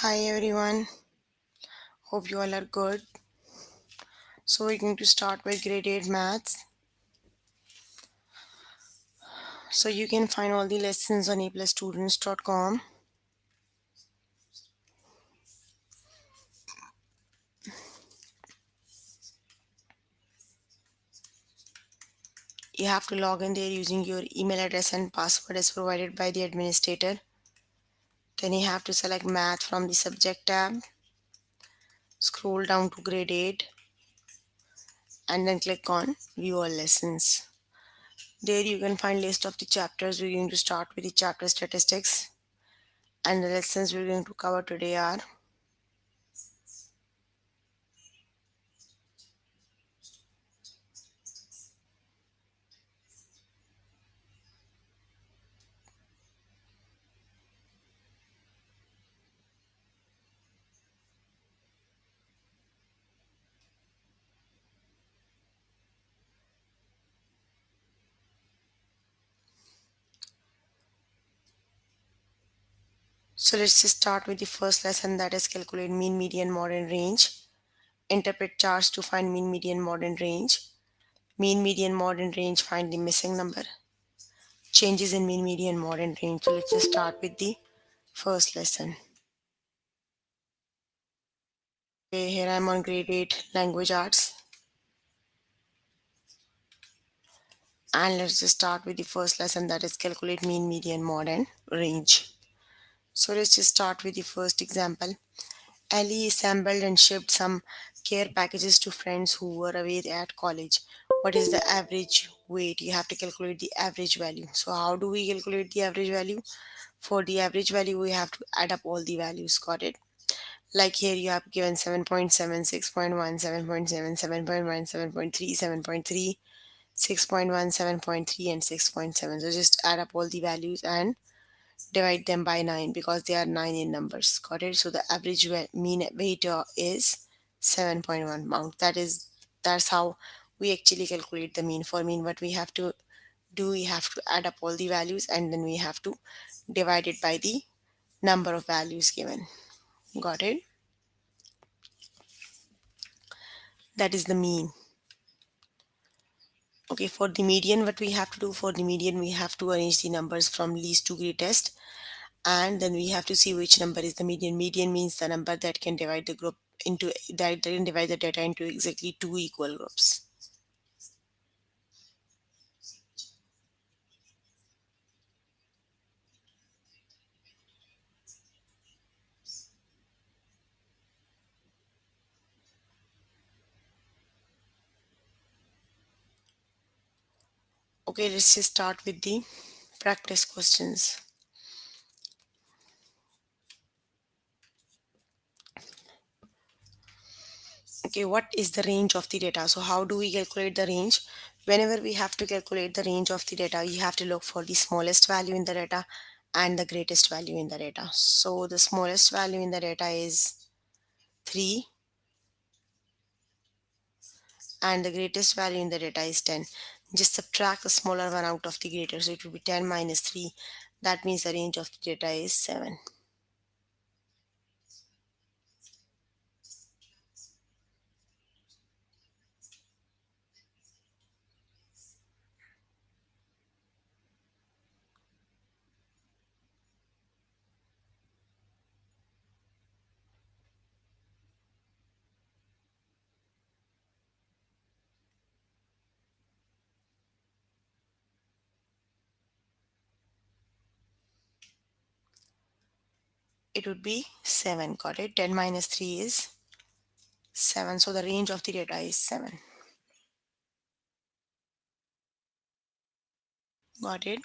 Hi everyone, hope you all are good. So we're going to start with grade 8 maths. So you can find all the lessons on aplusstudents.com. You have to log in there using your email address and password as provided by the administrator. Then you have to select math from the subject tab, scroll down to grade 8 and then click on view all lessons. There you can find list of the chapters. We're going to start with the chapter statistics, and the lessons we're going to cover today are so let's just start with the first lesson, that is calculate mean, median, mode and range. Interpret charts to find mean, median, mode and range. Mean, median, mode and range, find the missing number. Changes in mean, median, mode and range. So let's just start with the first lesson. Okay, here I'm on grade 8 language arts. And let's just start with the first lesson, that is calculate mean, median, mode and range. So let's just start with the first example. Ellie assembled and shipped some care packages to friends who were away at college. What is the average weight? You have to calculate the average value. So how do we calculate the average value? For the average value, we have to add up all the values. Got it? Like here you have given 7.7, 6.1, 7.7, 7.1, 7.3, 7.3, 6.1, 7.3, and 6.7. So just add up all the values and divide them by 9 because they are 9 in numbers. Got it? So the average mean weight is 7.1 pound. That's how we actually calculate the mean. For mean, what we have to do, we have to add up all the values and then we have to divide it by the number of values given. Got it? That is the mean. Okay, for the median, what we have to do, for the median, we have to arrange the numbers from least to greatest, and then we have to see which number is the median. Median means the number that can divide the group into, that can divide the data into exactly two equal groups. Okay, let's just start with the practice questions. Okay, what is the range of the data? So how do we calculate the range? Whenever we have to calculate the range of the data, you have to look for the smallest value in the data and the greatest value in the data. So the smallest value in the data is 3 and the greatest value in the data is 10. Just subtract the smaller one out of the greater, so it will be 10 minus 3. That means the range of the data is 7. It would be 7. Got it? 10 minus 3 is 7. So the range of the data is 7. Got it?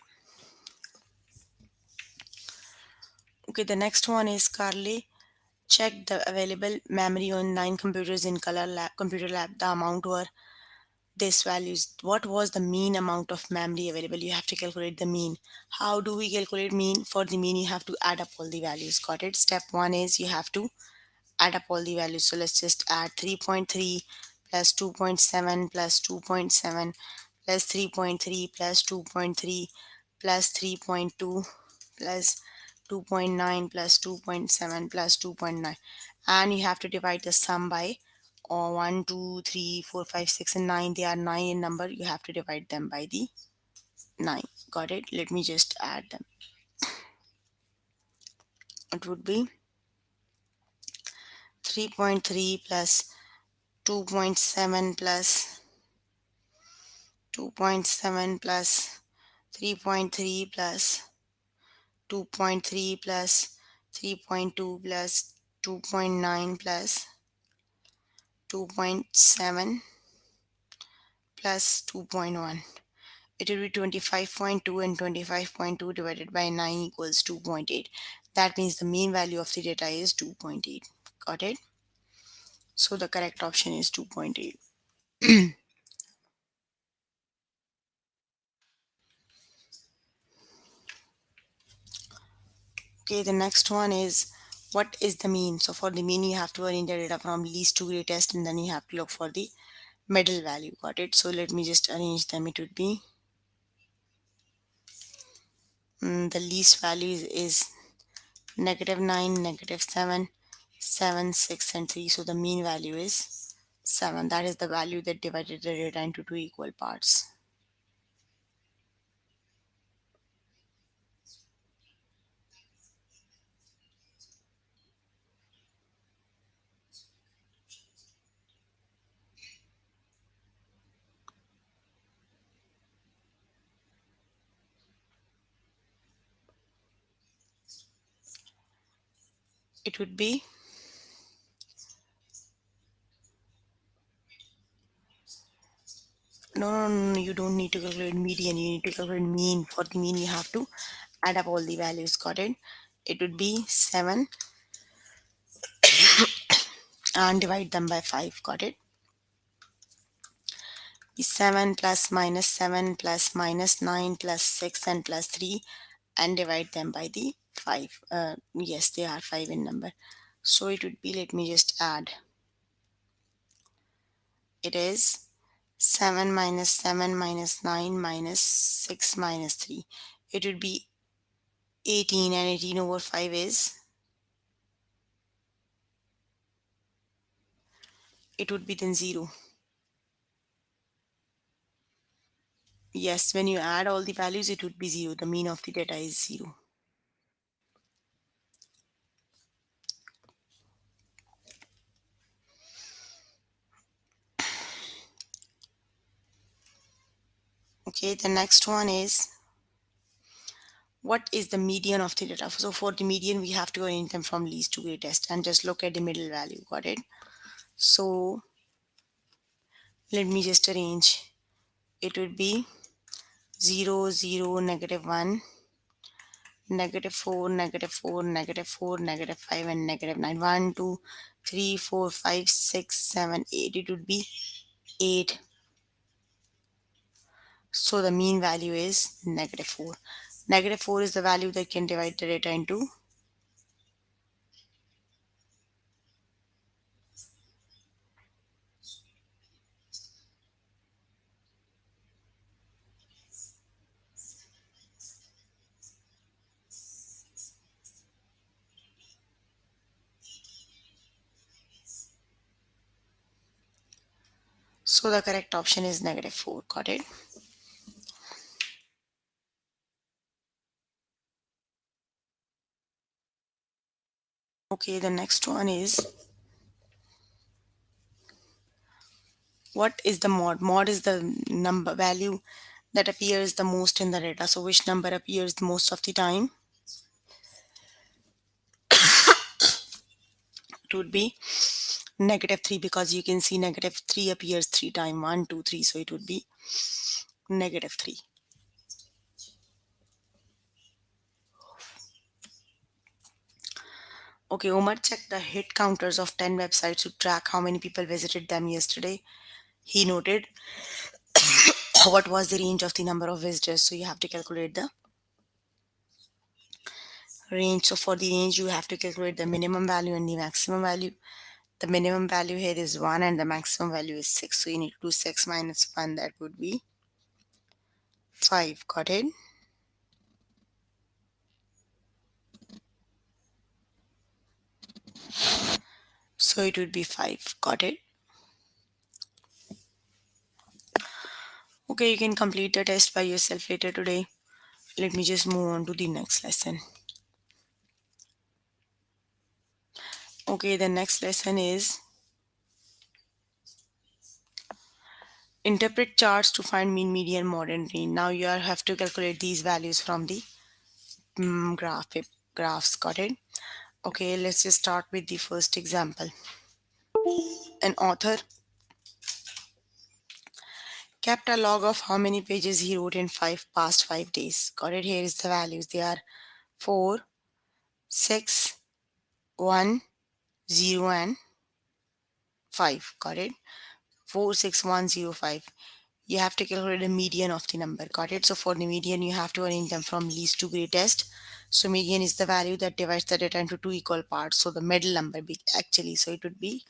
Okay, the next one is Carly. Check the available memory on 9 computers in computer lab. The amount were this values. What was the mean amount of memory available? You have to calculate the mean. How do we calculate mean? For the mean, you have to add up all the values. Got it? Step 1 is you have to add up all the values. So let's just add 3.3 plus 2.7 plus 2.7 plus 3.3 plus 2.3 plus 3.2 plus 2.9 plus 2.7 plus 2.9, and you have to divide the sum by 1 2 3 4 5 6 and 9. They are 9 in number. You have to divide them by the 9. Got it? Let me just add them. It would be 3.3 plus 2.7 plus 2.7 plus 3.3 plus 2.3 plus 3.2 plus 2.9 plus 2.7 plus 2.1. It will be 25.2, and 25.2 divided by 9 equals 2.8. That means the mean value of the data is 2.8. Got it? So the correct option is 2.8. Okay, the next one is, what is the mean? So for the mean, you have to arrange the data from least to greatest, and then you have to look for the middle value. Got it? So let me just arrange them. It would be the least value is -9, -7, 7, 6, and 3. So the mean value is 7. That is the value that divided the data into two equal parts. It would be no, you don't need to calculate median. You need to calculate mean. For the mean, you have to add up all the values. Got it? It would be 7 and divide them by 5. Got it? 7 plus minus 7 plus minus 9 plus 6 and plus 3, and divide them by the 5. Yes, they are 5 in number. So it would be, let me just add. It is 7 minus 7 minus 9 minus 6 minus 3. It would be 18, and 18 over 5 is, it would be then 0. Yes, when you add all the values, it would be 0. The mean of the data is 0. Okay, the next one is, what is the median of the data? So for the median, we have to arrange them from least to greatest and just look at the middle value. Got it? So let me just arrange. It would be 0 0 -1 -4 -4 -4 -5 and -9. 1 2 3 4 5 6 7 8. It would be 8. So the mean value is -4. -4 is the value that can divide the data into. So the correct option is -4. Got it? Okay, the next one is, what is the mod? Mod is the number value that appears the most in the data. So which number appears most of the time? It would be -3, because you can see -3 appears 3 times. 1 2 3. So it would be -3. Okay, Omar checked the hit counters of 10 websites to track how many people visited them yesterday. He noted what was the range of the number of visitors. So you have to calculate the range. So for the range, you have to calculate the minimum value and the maximum value. The minimum value here is 1 and the maximum value is 6. So you need to do 6 minus 1. That would be 5. Got it? So it would be 5. Got it? Okay, you can complete the test by yourself later today. Let me just move on to the next lesson. Okay, the next lesson is interpret charts to find mean, median, mode, and range. Now you have to calculate these values from the graphs. Got it? Okay, let's just start with the first example. An author kept a log of how many pages he wrote in past 5 days. Got it? Here is the values. They are 4, 6, 1, 0, and 5. Got it? 4, 6, 1, 0, 5. You have to calculate the median of the number. Got it? So for the median, you have to arrange them from least to greatest. So median is the value that divides the data into two equal parts. So the middle number actually. So it would be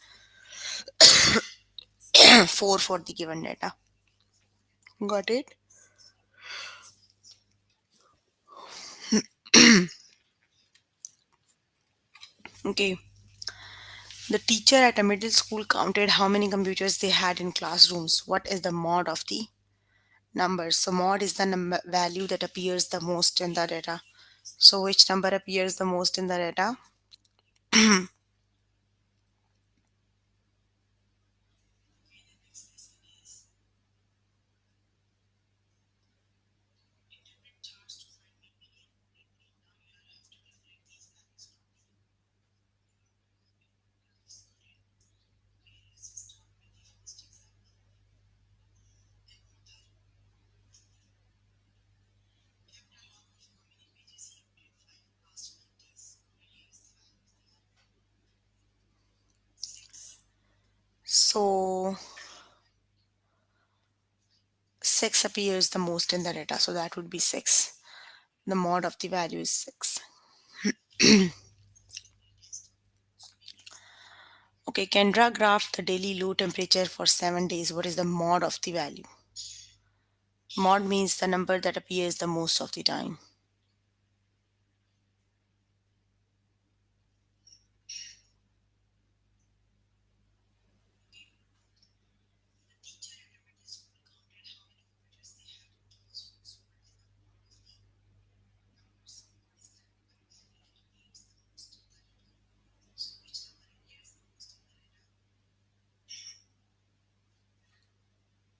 4 for the given data. Got it? Okay. The teacher at a middle school counted how many computers they had in classrooms. What is the mod of the numbers? So mod is the value that appears the most in the data. So which number appears the most in the data? So 6 appears the most in the data. So that would be 6. The mod of the value is 6. Okay, Kendra graphed the daily low temperature for 7 days. What is the mod of the value? Mod means the number that appears the most of the time.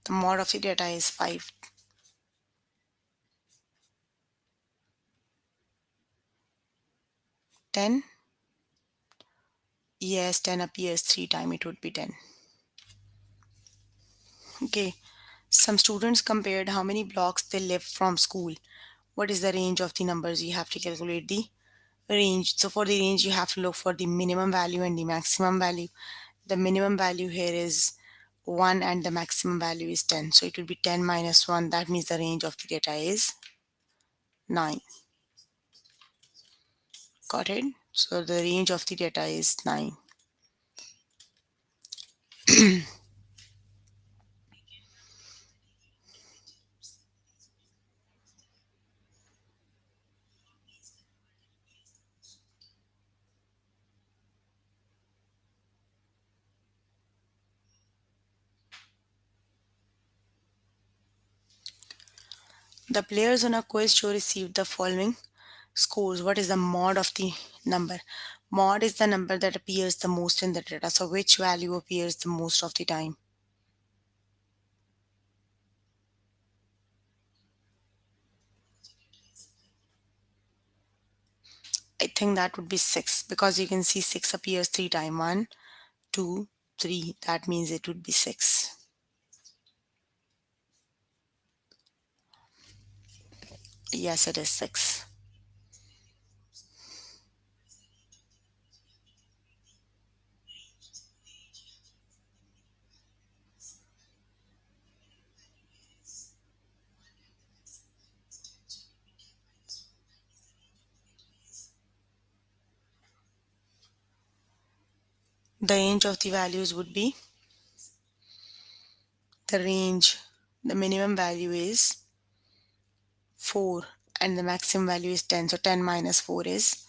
The mod of the data is 5. 10? Yes, 10 appears 3 times. It would be 10. Okay. Some students compared how many blocks they live from school. What is the range of the numbers? You have to calculate the range. So for the range, you have to look for the minimum value and the maximum value. The minimum value here is 1 and the maximum value is 10. So it will be 10 minus 1. That means the range of the data is 9. Got it? So the range of the data is 9. The players on a quiz show received the following scores. What is the mod of the number? Mod is the number that appears the most in the data. So which value appears the most of the time? I think that would be 6 because you can see 6 appears 3 times. 1, 2, 3. That means it would be 6. Yes, it is 6. The range of the values would be the range. The minimum value is 4 and the maximum value is 10. So 10 minus 4 is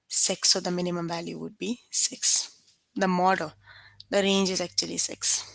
6. So the minimum value would be 6. The mod The range is actually 6.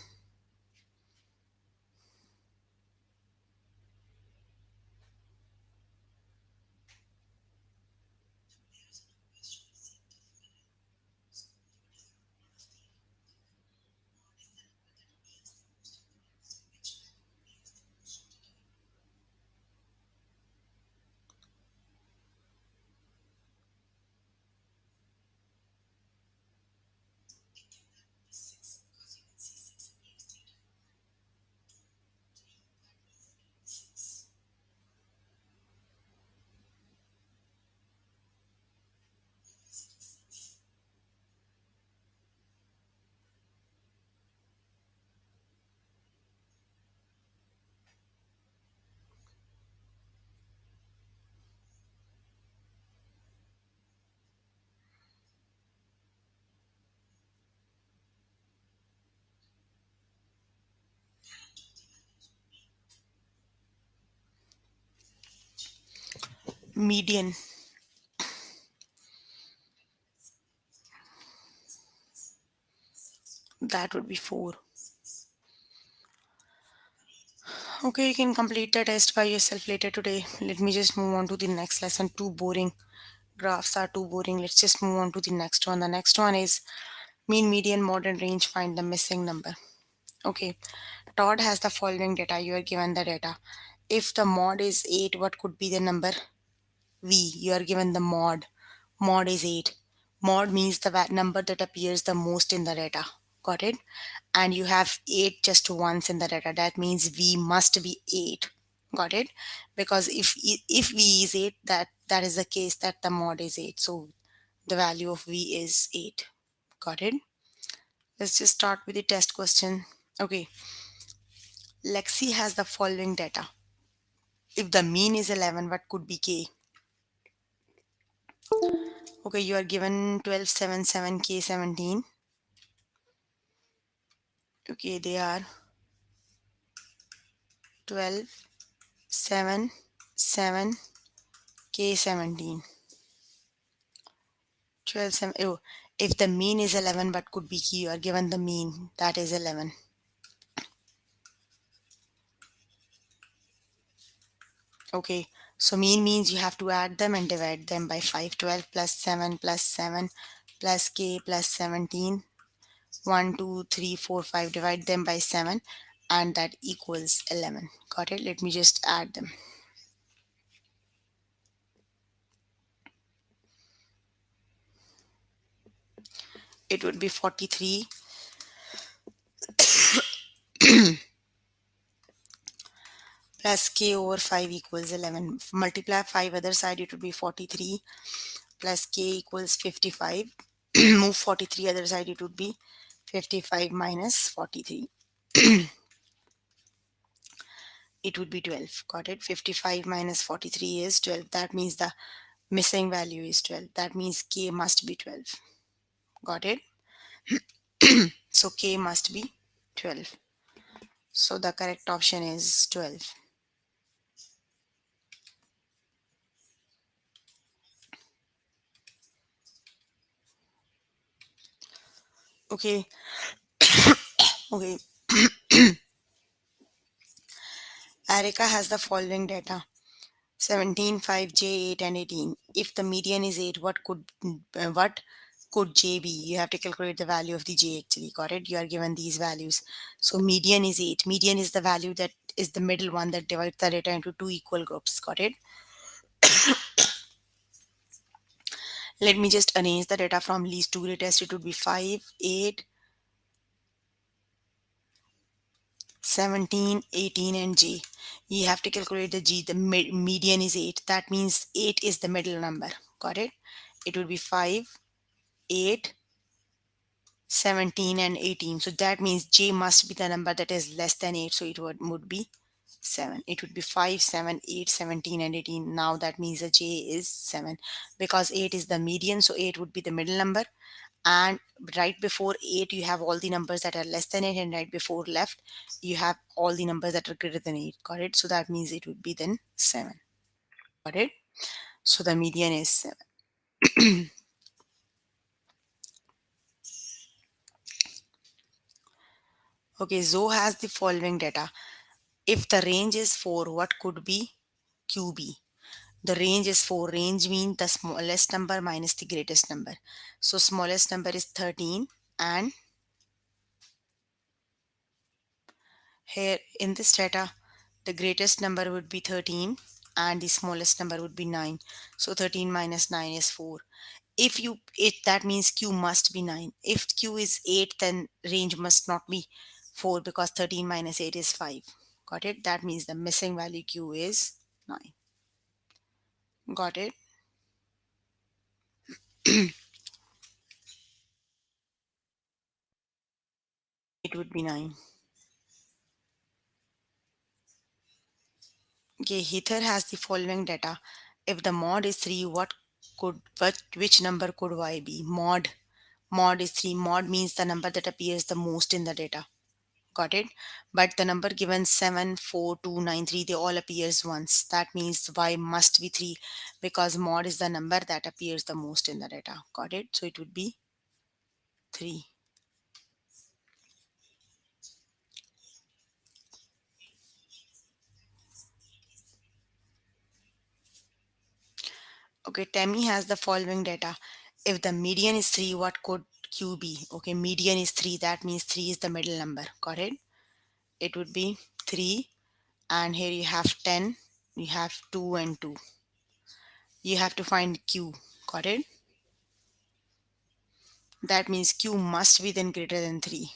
Median, that would be 4. Okay, you can complete the test by yourself later today. Let me just move on to the next lesson. Too boring. Graphs are too boring. Let's just move on to the next one. The next one is mean, median, modern range. Find the missing number. Okay, Todd has the following data. You are given the data. If the mod is 8, what could be the number? V. You are given the mod. Mod is 8. Mod means the number that appears the most in the data. Got it? And you have 8 just once in the data. That means V must be 8. Got it? Because if V is 8, that is the case that the mod is 8. So the value of V is 8. Got it? Let's just start with the test question. Okay, Lexi has the following data. If the mean is 11, what could be K? Okay, you are given 12, 7, 7, K 17. Okay, they are 12, 7, 7, K 17. 12, 7. Oh, if the mean is 11, what could be K? You are given the mean. That is 11. Okay, so mean means you have to add them and divide them by 5. 12 plus 7 plus 7 plus K plus 17. 1, 2, 3, 4, 5. Divide them by 7 and that equals 11. Got it? Let me just add them. It would be 43 plus K over 5 equals 11. Multiply 5 other side, it would be 43 plus K equals 55. Move 43 other side, it would be 55 minus 43. It would be 12. Got it? 55 minus 43 is 12. That means the missing value is 12. That means K must be 12. Got it? So K must be 12. So the correct option is 12. Okay. Okay. Erica has the following data. 17, 5, J, 8 and 18. If the median is 8, what could J be? You have to calculate the value of the J actually. Got it? You are given these values. So median is 8. Median is the value that is the middle one that divides the data into two equal groups. Got it? Let me just arrange the data from least to greatest. It would be 5, 8, 17, 18 and J. You have to calculate the G. The median is 8. That means 8 is the middle number. Got it? It would be 5, 8, 17 and 18. So that means J must be the number that is less than 8. So it would be 7. It would be 5, 7, 8, 17 and 18. Now that means the J is 7 because 8 is the median. So 8 would be the middle number. And right before 8 you have all the numbers that are less than 8, and right before left you have all the numbers that are greater than 8. Got it? So that means it would be then 7. Got it? So the median is 7. Okay, Zoe has the following data. If the range is 4, what could be QB? The range is 4. Range means the smallest number minus the greatest number. So smallest number is 13, and here in this data, the greatest number would be 13 and the smallest number would be 9. So 13 minus 9 is 4. If you it that means Q must be 9. If Q is 8, then range must not be 4 because 13 minus 8 is 5. Got it? That means the missing value Q is 9. Got it? It would be 9. Okay, Heather has the following data. If the mod is 3, which number could Y be? Mod is 3. Mod means the number that appears the most in the data. Got it? But the number given 7, 4, 2, 9, 3, they all appears once. That means Y must be 3 because mod is the number that appears the most in the data. Got it? So it would be 3. Okay, Tammy has the following data. If the median is 3, what could Q be? Okay, median is 3. That means 3 is the middle number. Got it? It would be 3. And here you have 10. You have 2 and 2. You have to find Q. Got it? That means Q must be then greater than 3.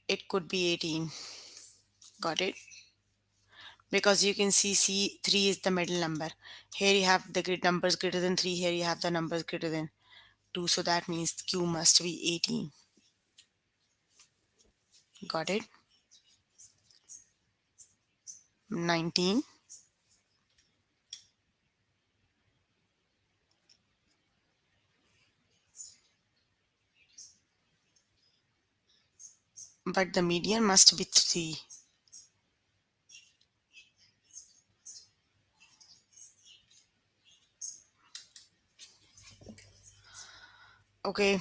It could be 18. Got it? Because you can see C3 is the middle number. Here you have the numbers greater than 3. Here you have the numbers greater than 2. So that means Q must be 18. Got it? 19. But the median must be 3. Okay.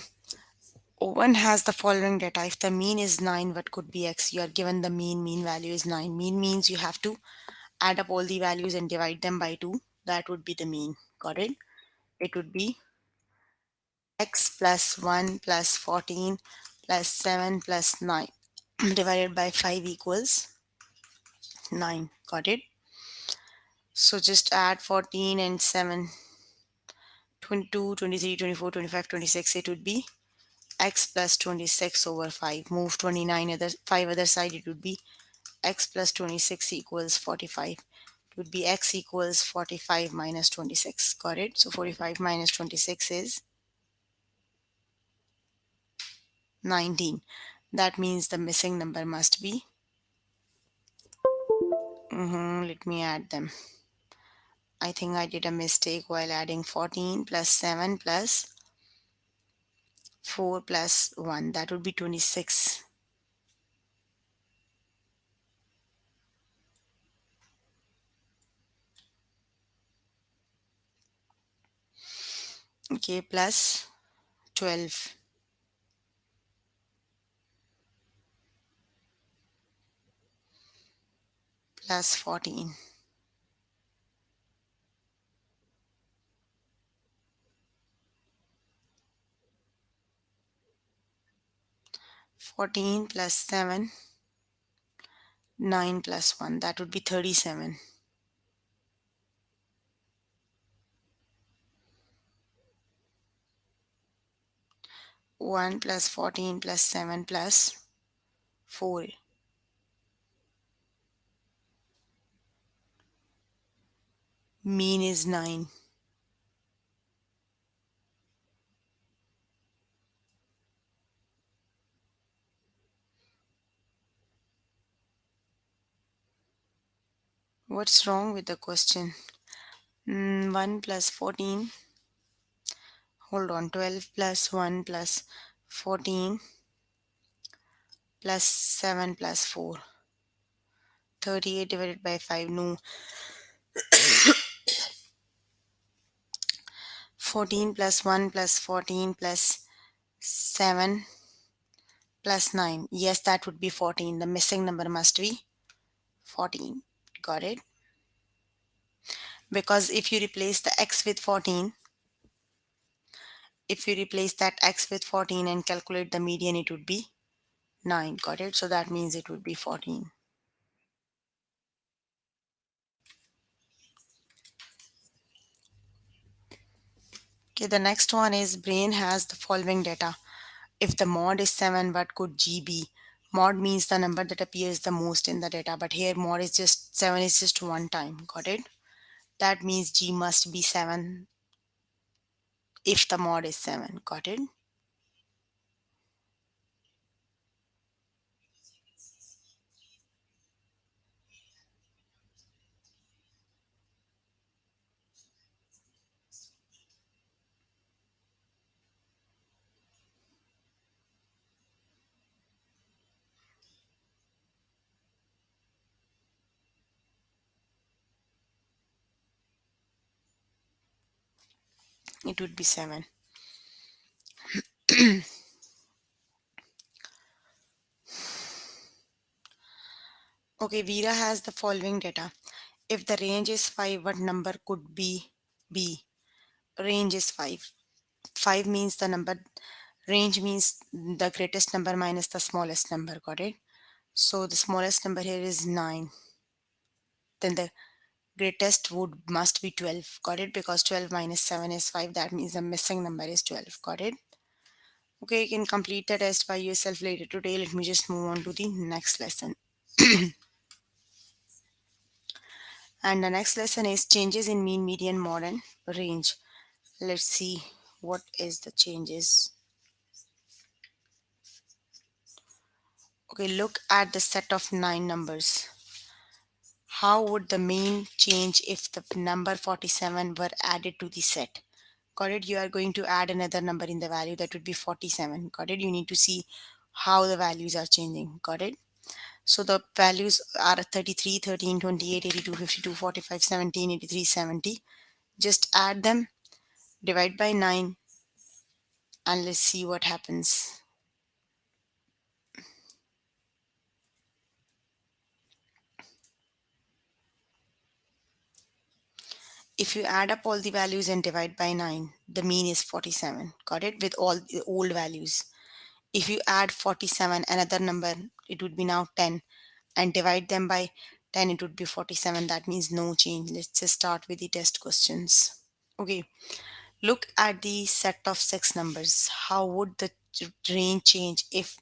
Owen has the following data. If the mean is 9, what could be x? You are given the mean. Mean value is 9. Mean means you have to add up all the values and divide them by 2. That would be the mean. Got it? It would be x plus 1 plus 14 plus 7 plus 9 divided by 5 equals 9. Got it? So just add 14 and 7, 22, 23, 24, 25, 26. It would be x plus 26 over 5. Move 29 other 5 other side. It would be x plus 26 equals 45. It would be x equals 45 minus 26. Got it? So 45 minus 26 is 19. That means the missing number must be. Let me add them. I think I did a mistake while adding 14 plus 7 plus 4 plus 1. That would be 26. Okay, plus 12 plus 14. 14 plus 7, 9 plus 1. That would be 37. 1 plus 14 plus 7 plus 4. Mean is 9. What's wrong with the question? 1 plus 14. Hold on. 12 plus 1 plus 14 plus 7 plus 4. 38 divided by 5. No. 14 plus 1 plus 14 plus 7 plus 9. Yes, that would be 14. The missing number must be 14. Got it? Because if you replace the x with 14, if you replace that x with 14 and calculate the median, it would be 9. Got it? So that means it would be 14. Okay, the next one is brain has the following data. If the mod is 7, what could G be? Mod means the number that appears the most in the data, but here mod is just 7 is just one time. Got it? That means G must be 7 if the mod is 7. Got it? It would be 7. Okay, Veera has the following data. If the range is 5, what number could be B? Range is 5. 5 means the number, range means the greatest number minus the smallest number. Got it? So the smallest number here is 9. Then the greatest would must be 12. Got it? Because 12 minus 7 is 5. That means the missing number is 12. Got it? Okay, you can complete the test by yourself later today. Let me just move on to the next lesson. And the next lesson is changes in mean, median, mode, and range. Let's see what is the changes. Okay, look at the set of 9 numbers. How would the mean change if the number 47 were added to the set? Got it? You are going to add another number in the value, that would be 47. Got it? You need to see how the values are changing. Got it? So the values are 33, 13, 28, 82, 52, 45, 17, 83, 70. Just add them, divide by 9, and let's see what happens. If you add up all the values and divide by 9, the mean is 47. Got it? With all the old values. If you add 47, another number, it would be now 10, and divide them by 10, it would be 47. That means no change. Let's just start with the test questions. Okay, look at the set of 6 numbers. How would the range change if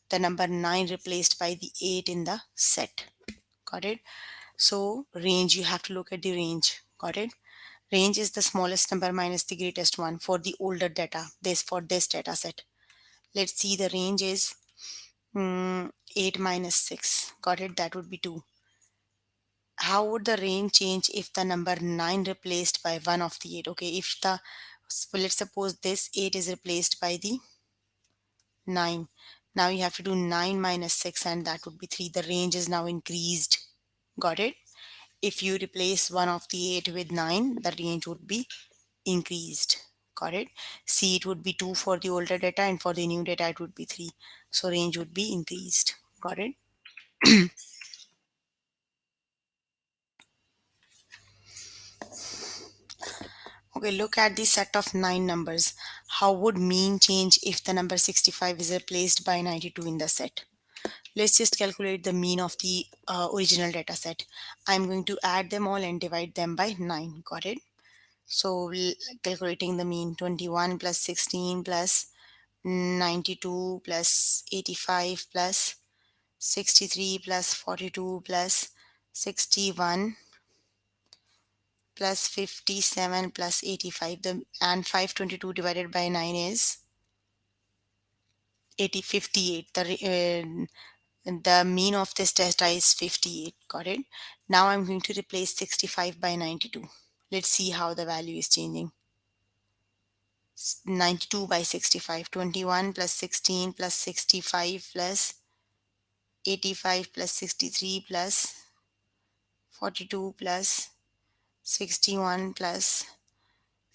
the number 9 replaced by the 8 in the set? Got it? So range, you have to look at the range. Got it? Range is the smallest number minus the greatest one for the older data. This for this data set. Let's see, the range is 8 minus 6. Got it? That would be 2. How would the range change if the number 9 replaced by one of the 8? Okay, if the, so let's suppose this 8 is replaced by the 9. Now you have to do 9 minus 6, and that would be 3. The range is now increased. Got it? If you replace one of the 8 with 9, the range would be increased. Got it? See, it would be 2 for the older data, and for the new data it would be 3. So range would be increased. Got it? Okay, look at the set of 9 numbers. How would mean change if the number 65 is replaced by 92 in the set? Let's just calculate the mean of the original data set. I'm going to add them all and divide them by 9. Got it? So calculating the mean, 21 plus 16 plus 92 plus 85 plus 63 plus 42 plus 61 plus 57 plus 85, and 522 divided by 9 is 58. The mean of this test is 58. Got it? Now I'm going to replace 65 by 92. Let's see how the value is changing. 92 by 65, 21 plus 16 plus 65 plus 85 plus 63 plus 42 plus 61 plus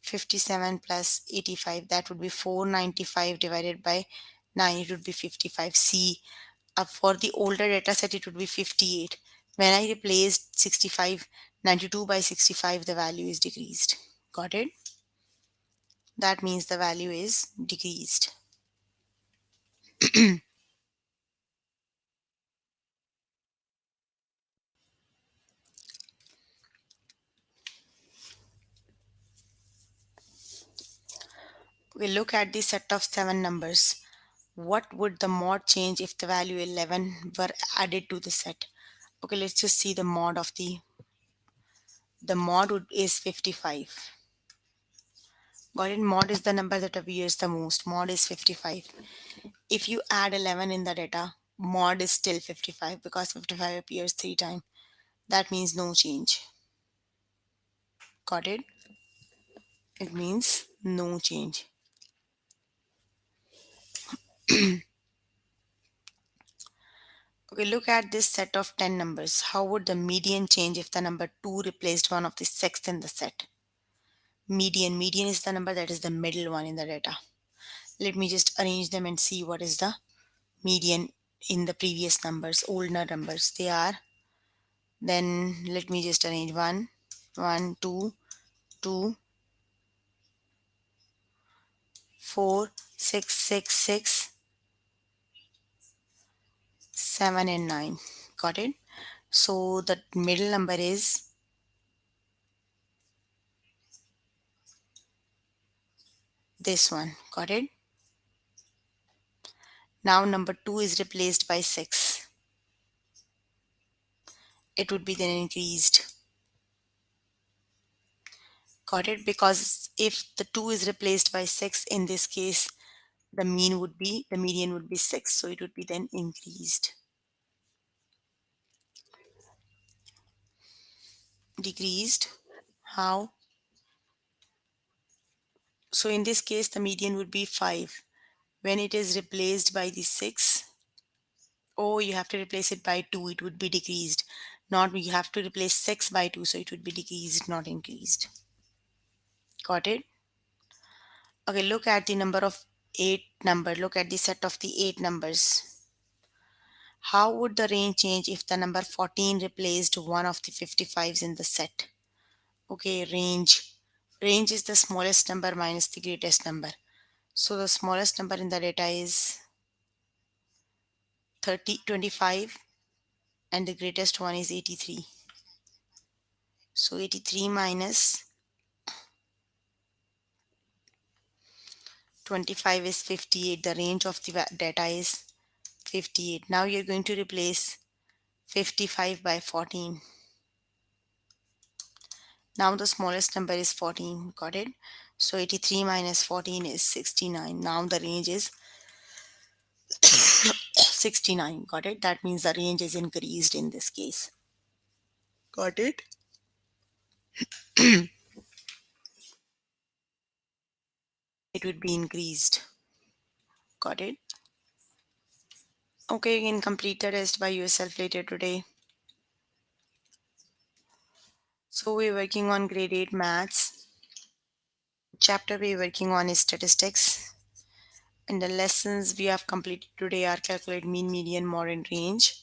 57 plus 85, that would be 495 divided by 9, it would be 55. C, for the older data set it would be 58. When I replaced 65, 92 by 65, the value is decreased. Got it? That means the value is decreased. We look at the set of 7 numbers. What would the mod change if the value 11 were added to the set? Okay, let's just see the mod of is 55. Got it? Mod is the number that appears the most. Mod is 55. If you add 11 in the data, mod is still 55 because 55 appears 3 times. That means no change. Got it? It means no change. Okay, look at this set of 10 numbers. How would the median change if the number 2 replaced one of the sixth in the set? Median is the number that is the middle one in the data. Let me just arrange them and see what is the median in the previous numbers, older numbers. They are, then let me just arrange 1, 1, 2, 2, 4, 6, 6, 6, 7 and 9. Got it? So the middle number is this one. Got it? Now number 2 is replaced by 6. It would be then increased. Got it? Because if the 2 is replaced by 6, in this case, the median would be 6. So it would be then increased. Decreased. How? So in this case, the median would be 5. When it is replaced by the 6, oh, you have to replace it by 2, it would be decreased. Not you have to replace 6 by 2, so it would be decreased, not increased. Got it? Okay, look at the number of 8 number. Look at the set of the 8 numbers. How would the range change if the number 14 replaced one of the 55s in the set? Okay, range. Range is the smallest number minus the greatest number. So the smallest number in the data is 25 and the greatest one is 83. So 83 minus 25 is 58. The range of the data is 58. Now you're going to replace 55 by 14. Now the smallest number is 14. Got it? So 83 minus 14 is 69. Now the range is 69. Got it? That means the range is increased in this case. Got it? It would be increased. Got it? Okay, you can complete the test by yourself later today. So we're working on grade 8 maths. Chapter we're working on is statistics. And the lessons we have completed today are calculate mean, median, mode and range.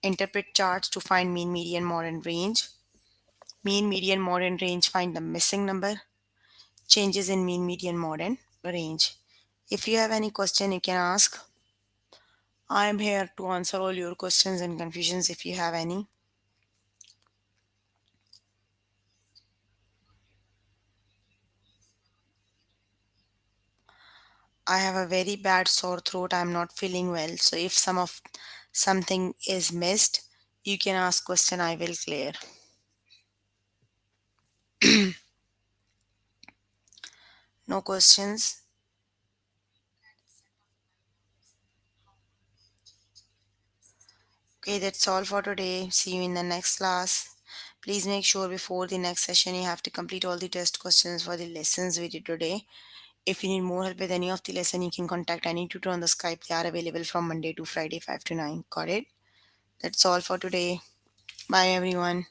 Interpret charts to find mean, median, mode and range. Mean, median, mode and range, find the missing number. Changes in mean, median, mode and range. If you have any question, you can ask. I am here to answer all your questions and confusions if you have any. I have a very bad sore throat. I'm not feeling well. So if something is missed, you can ask question. I will clear. No questions. Okay, that's all for today. See you in the next class. Please make sure before the next session you have to complete all the test questions for the lessons we did today. If you need more help with any of the lesson, you can contact any tutor on the Skype. They are available from Monday to Friday 5 to 9. Got it? That's all for today. Bye everyone.